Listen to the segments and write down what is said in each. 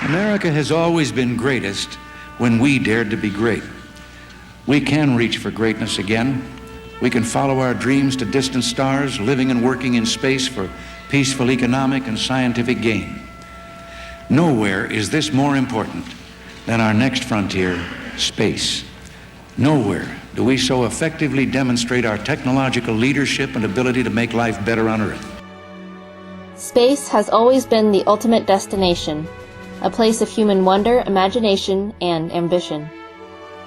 America has always been greatest when we dared to be great. We can reach for greatness again. We can follow our dreams to distant stars, living and working in space for peaceful economic and scientific gain. Nowhere is this more important than our next frontier, space. Nowhere do we so effectively demonstrate our technological leadership and ability to make life better on Earth. Space has always been the ultimate destination, a place of human wonder, imagination, and ambition.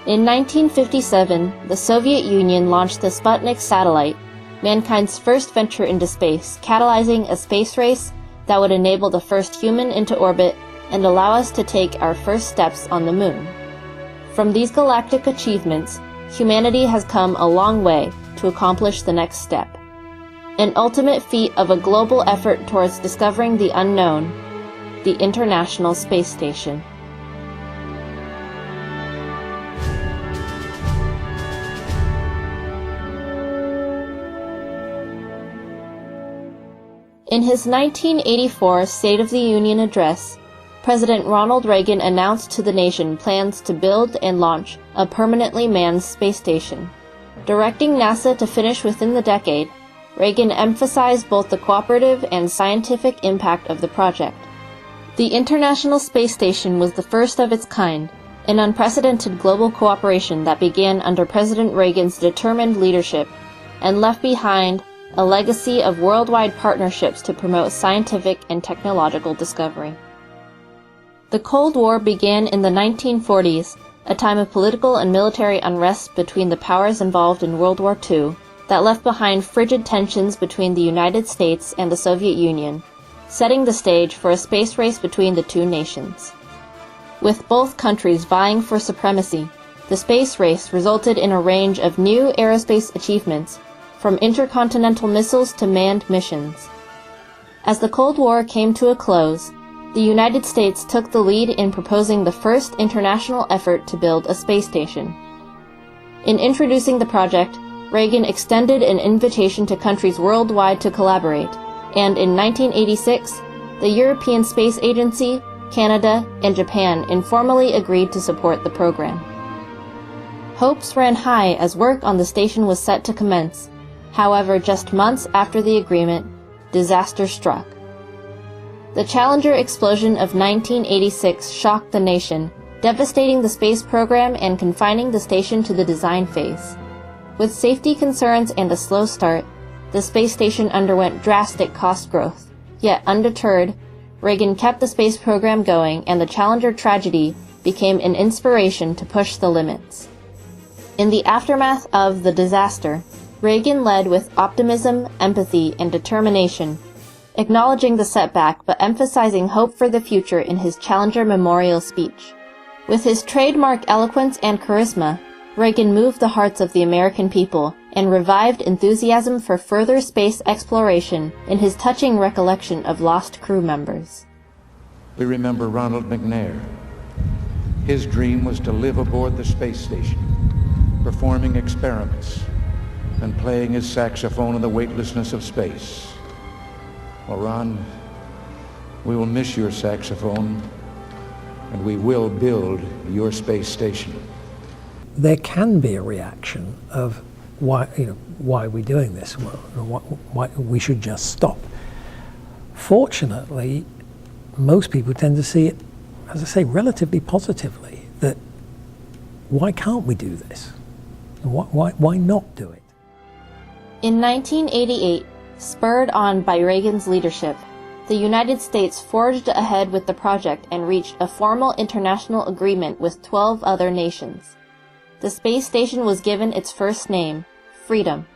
In 1957, the Soviet Union launched the Sputnik satellite, mankind's first venture into space, catalyzing a space race that would enable the first human into orbit and allow us to take our first steps on the moon. From these galactic achievements, humanity has come a long way to accomplish the next step, an ultimate feat of a global effort towards discovering the unknown, the International Space Station. In his 1984 State of the Union address, President Ronald Reagan announced to the nation plans to build and launch a permanently manned space station. Directing NASA to finish within the decade, Reagan emphasized both the cooperative and scientific impact of the project. The International Space Station was the first of its kind, an unprecedented global cooperation that began under President Reagan's determined leadership and left behind a legacy of worldwide partnerships to promote scientific and technological discovery. The Cold War began in the 1940s, a time of political and military unrest between the powers involved in World War II that left behind frigid tensions between the United States and the Soviet Union, setting the stage for a space race between the two nations. With both countries vying for supremacy, the space race resulted in a range of new aerospace achievements, from intercontinental missiles to manned missions. As the Cold War came to a close, the United States took the lead in proposing the first international effort to build a space station. In introducing the project, Reagan extended an invitation to countries worldwide to collaborate, and in 1986, the European Space Agency, Canada, and Japan informally agreed to support the program. Hopes ran high as work on the station was set to commence. However, just months after the agreement, disaster struck. The Challenger explosion of 1986 shocked the nation, devastating the space program and confining the station to the design phase. With safety concerns and a slow start, the space station underwent drastic cost growth. Yet undeterred, Reagan kept the space program going, and the Challenger tragedy became an inspiration to push the limits. In the aftermath of the disaster, Reagan led with optimism, empathy, and determination, acknowledging the setback but emphasizing hope for the future in his Challenger Memorial speech. With his trademark eloquence and charisma, Reagan moved the hearts of the American people and revived enthusiasm for further space exploration in his touching recollection of lost crew members. We remember Ronald McNair. His dream was to live aboard the space station, performing experiments and playing his saxophone in the weightlessness of space. Well, Ron, we will miss your saxophone, and we will build your space station. There can be a reaction of why are we doing this? Why we should just stop. Fortunately, most people tend to see it, as I say, relatively positively. That why can't we do this? Why not do it? In 1988, spurred on by Reagan's leadership, the United States forged ahead with the project and reached a formal international agreement with 12 other nations. The space station was given its first name, Freedom.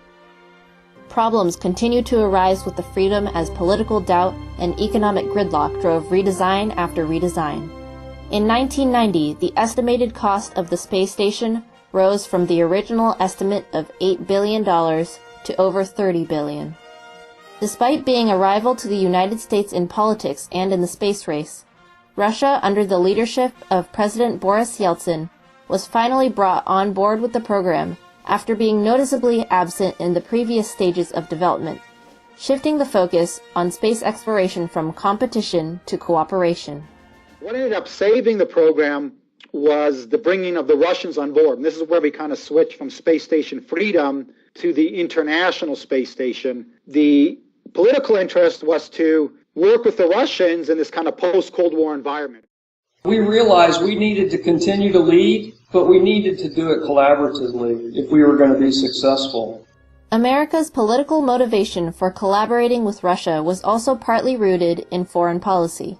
Problems continued to arise with the Freedom as political doubt and economic gridlock drove redesign after redesign. In 1990, the estimated cost of the space station rose from the original estimate of $8 billion to over $30 billion. Despite being a rival to the United States in politics and in the space race, Russia, under the leadership of President Boris Yeltsin, was finally brought on board with the program after being noticeably absent in the previous stages of development, shifting the focus on space exploration from competition to cooperation. What ended up saving the program was the bringing of the Russians on board. And this is where we kind of switched from Space Station Freedom to the International Space Station. The political interest was to work with the Russians in this kind of post-Cold War environment. We realized we needed to continue to lead, but we needed to do it collaboratively if we were going to be successful. America's political motivation for collaborating with Russia was also partly rooted in foreign policy.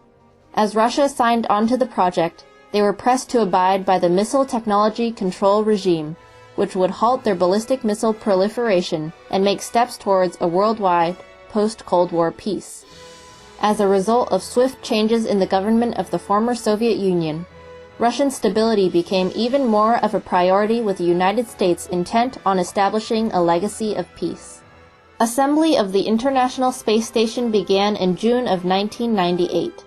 As Russia signed onto the project, they were pressed to abide by the Missile Technology Control Regime, which would halt their ballistic missile proliferation and make steps towards a worldwide, post-Cold War peace. As a result of swift changes in the government of the former Soviet Union, Russian stability became even more of a priority, with the United States intent on establishing a legacy of peace. Assembly of the International Space Station began in June of 1998.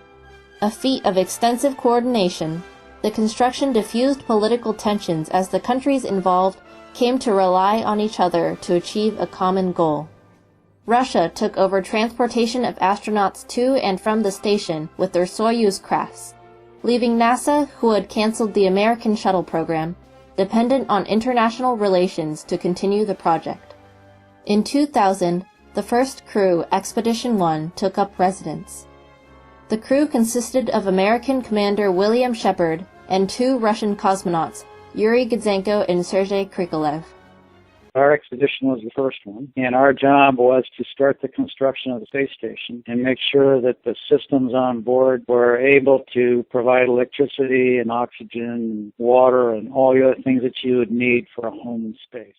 A feat of extensive coordination, the construction diffused political tensions as the countries involved came to rely on each other to achieve a common goal. Russia took over transportation of astronauts to and from the station with their Soyuz crafts, leaving NASA, who had canceled the American shuttle program, dependent on international relations to continue the project. In 2000, the first crew, Expedition 1, took up residence. The crew consisted of American Commander William Shepard and 2 Russian cosmonauts, Yuri Gudzenko and Sergei Krikalev. Our expedition was the first one, and our job was to start the construction of the space station and make sure that the systems on board were able to provide electricity and oxygen and water and all the other things that you would need for a home in space.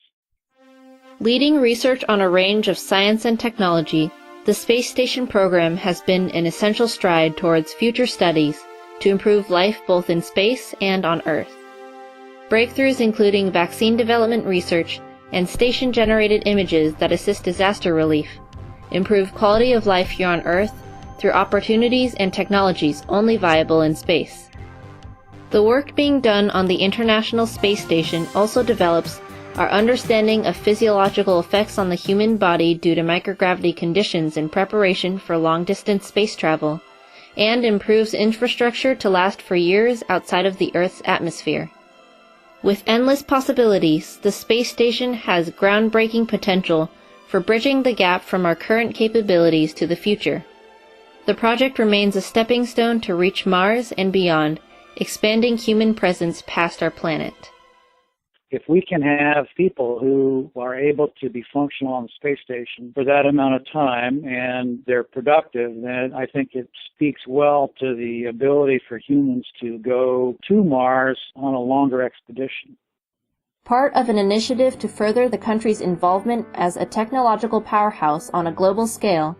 Leading research on a range of science and technology, the space station program has been an essential stride towards future studies to improve life both in space and on Earth. Breakthroughs including vaccine development research and station-generated images that assist disaster relief, improve quality of life here on Earth through opportunities and technologies only viable in space. The work being done on the International Space Station also develops our understanding of physiological effects on the human body due to microgravity conditions in preparation for long-distance space travel, and improves infrastructure to last for years outside of the Earth's atmosphere. With endless possibilities, the space station has groundbreaking potential for bridging the gap from our current capabilities to the future. The project remains a stepping stone to reach Mars and beyond, expanding human presence past our planet. If we can have people who are able to be functional on the space station for that amount of time and they're productive, then I think it speaks well to the ability for humans to go to Mars on a longer expedition. Part of an initiative to further the country's involvement as a technological powerhouse on a global scale,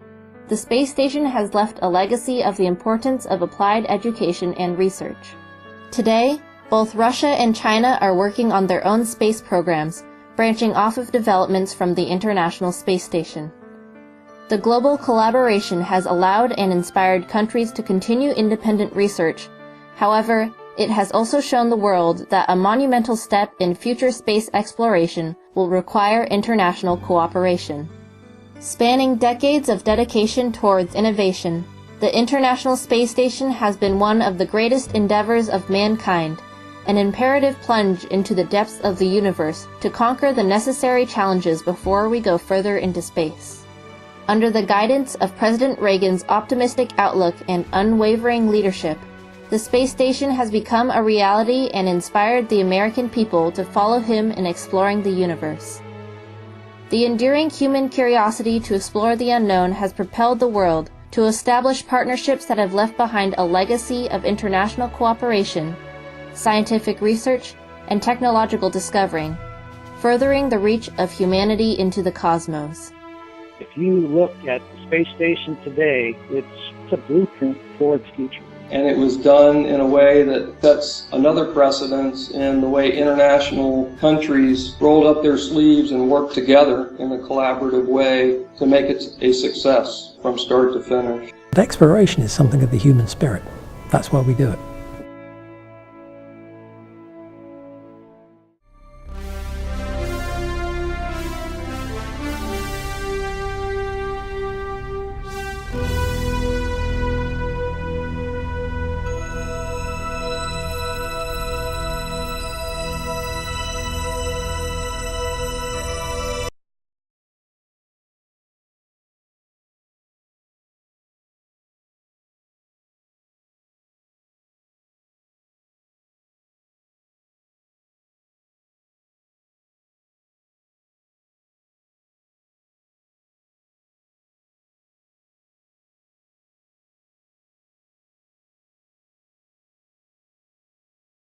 the space station has left a legacy of the importance of applied education and research. Today, both Russia and China are working on their own space programs, branching off of developments from the International Space Station. The global collaboration has allowed and inspired countries to continue independent research. However, it has also shown the world that a monumental step in future space exploration will require international cooperation. Spanning decades of dedication towards innovation, the International Space Station has been one of the greatest endeavors of mankind, an imperative plunge into the depths of the universe to conquer the necessary challenges before we go further into space. Under the guidance of President Reagan's optimistic outlook and unwavering leadership, the space station has become a reality and inspired the American people to follow him in exploring the universe. The enduring human curiosity to explore the unknown has propelled the world to establish partnerships that have left behind a legacy of international cooperation, scientific research, and technological discovery, furthering the reach of humanity into the cosmos. If you look at the space station today, it's a blueprint for its future. And it was done in a way that sets another precedence in the way international countries rolled up their sleeves and worked together in a collaborative way to make it a success from start to finish. But exploration is something of the human spirit. That's why we do it.